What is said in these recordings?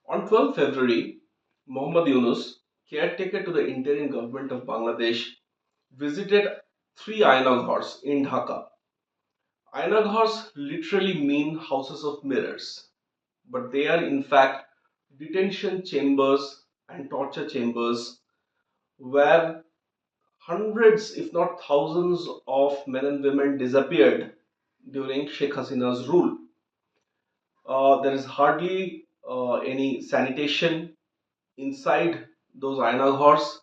On 12 February, Muhammad Yunus, caretaker to the interim government of Bangladesh, visited three Aynaghars in Dhaka. Aynaghars literally mean houses of mirrors, but they are in fact detention chambers and torture chambers where hundreds, if not thousands, of men and women disappeared during Sheikh Hasina's rule. There is hardly any sanitation inside those Aynaghars.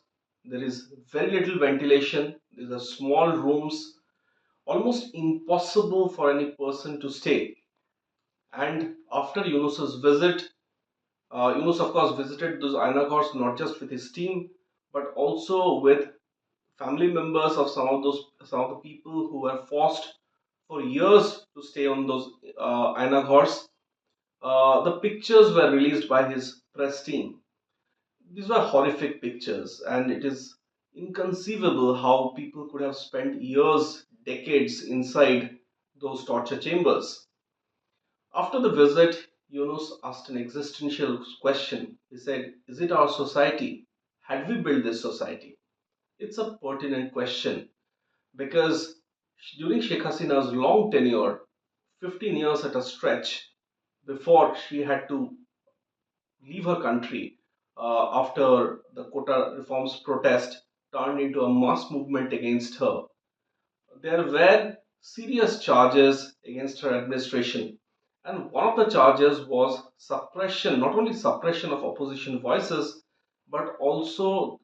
There is very little ventilation. These are small rooms, almost impossible for any person to stay. And after Yunus's visit, Yunus of course visited those Aynaghars not just with his team, but also with family members of some of the people who were forced for years to stay on those Aynaghars. The pictures were released by his press team. These were horrific pictures, and it is inconceivable how people could have spent years, decades inside those torture chambers. After the visit, Yunus asked an existential question. He said, "Is it our society? Had we built this society?" It's a pertinent question because during Sheikh Hasina's long tenure, 15 years at a stretch, before she had to leave her country after the quota reforms protest turned into a mass movement against her. There were serious charges against her administration, and one of the charges was suppression, not only suppression of opposition voices, but also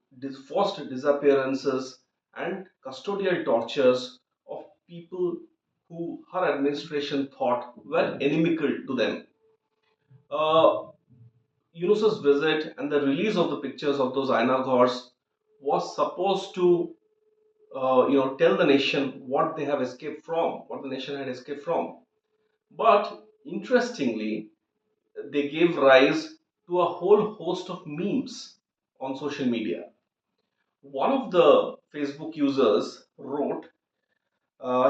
forced disappearances and custodial tortures of people who her administration thought were inimical to them. Uh, Yunus's visit and the release of the pictures of those Aynaghars was supposed to, tell the nation what they have escaped from, what the nation had escaped from. But interestingly, they gave rise to a whole host of memes on social media. One of the Facebook users wrote,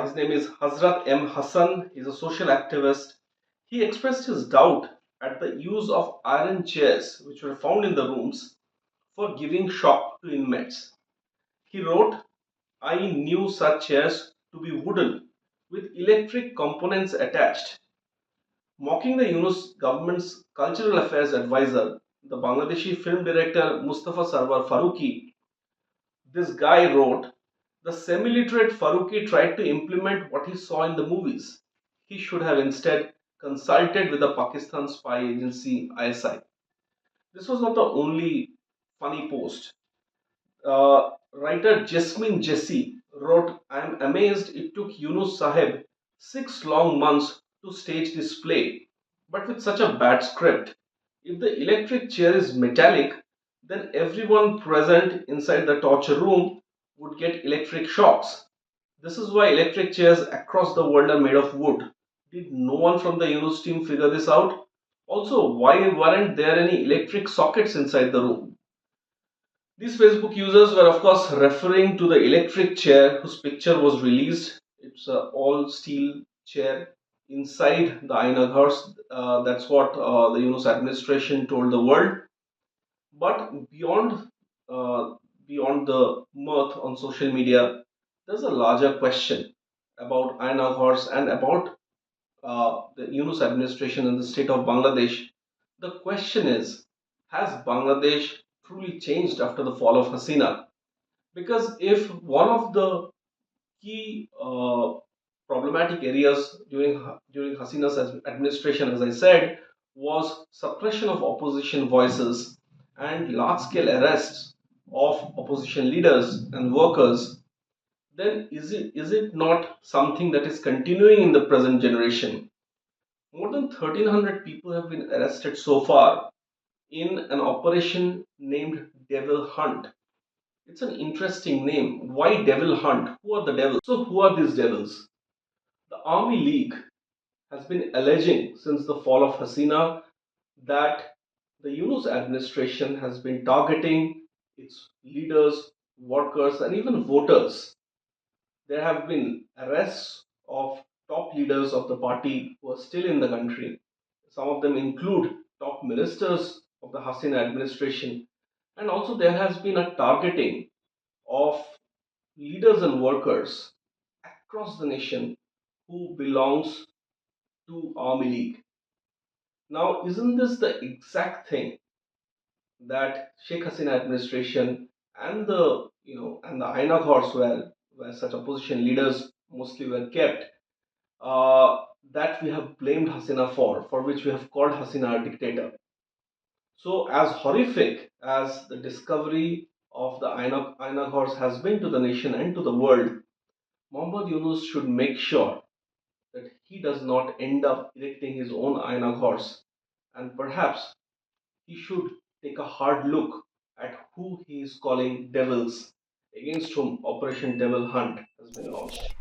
his name is Hazrat M. Hassan, he's a social activist. He expressed his doubt at the use of iron chairs which were found in the rooms for giving shock to inmates. He wrote, "I knew such chairs to be wooden with electric components attached." Mocking the Yunus government's cultural affairs advisor, the Bangladeshi film director Mustafa Sarwar Farooqi, this guy wrote, "The semi literate Farooqi tried to implement what he saw in the movies. He should have instead consulted with the Pakistan spy agency ISI." This was not the only funny post. Writer Jasmine Jesse wrote, "I am amazed it took Yunus Sahib 6 long months to stage this play, but with such a bad script. If the electric chair is metallic, then everyone present inside the torture room would get electric shocks. This is why electric chairs across the world are made of wood. Did no one from the Yunus team figure this out? Also, why weren't there any electric sockets inside the room?" These Facebook users were, of course, referring to the electric chair whose picture was released. It's an all steel chair inside the Aynaghars. That's what the Yunus administration told the world. But uh, beyond the mirth on social media, there's a larger question about Aynaghars and about the Yunus administration in the state of Bangladesh. The question is, has Bangladesh truly changed after the fall of Hasina? Because if one of the key problematic areas during Hasina's administration, as I said, was suppression of opposition voices and large-scale arrests of opposition leaders and workers, then is it not something that is continuing in the present generation? More than 1,300 people have been arrested so far in an operation named Devil Hunt. It's an interesting name. Why Devil Hunt? Who are the devils? So, who are these devils? The Army League has been alleging since the fall of Hasina that the Yunus administration has been targeting its leaders, workers, and even voters. There have been arrests of top leaders of the party who are still in the country. Some of them include top ministers of of the Hasina administration. And also, there has been a targeting of leaders and workers across the nation who belongs to Army League. Now, isn't this the exact thing that Sheikh Hasina administration and the Aynaghars where such opposition leaders mostly were kept, that we have blamed Hasina for which we have called Hasina a dictator. So, as horrific as the discovery of the Aynaghars has been to the nation and to the world, Muhammad Yunus should make sure that he does not end up erecting his own Aynaghars, and perhaps he should take a hard look at who he is calling devils against whom Operation Devil Hunt has been launched.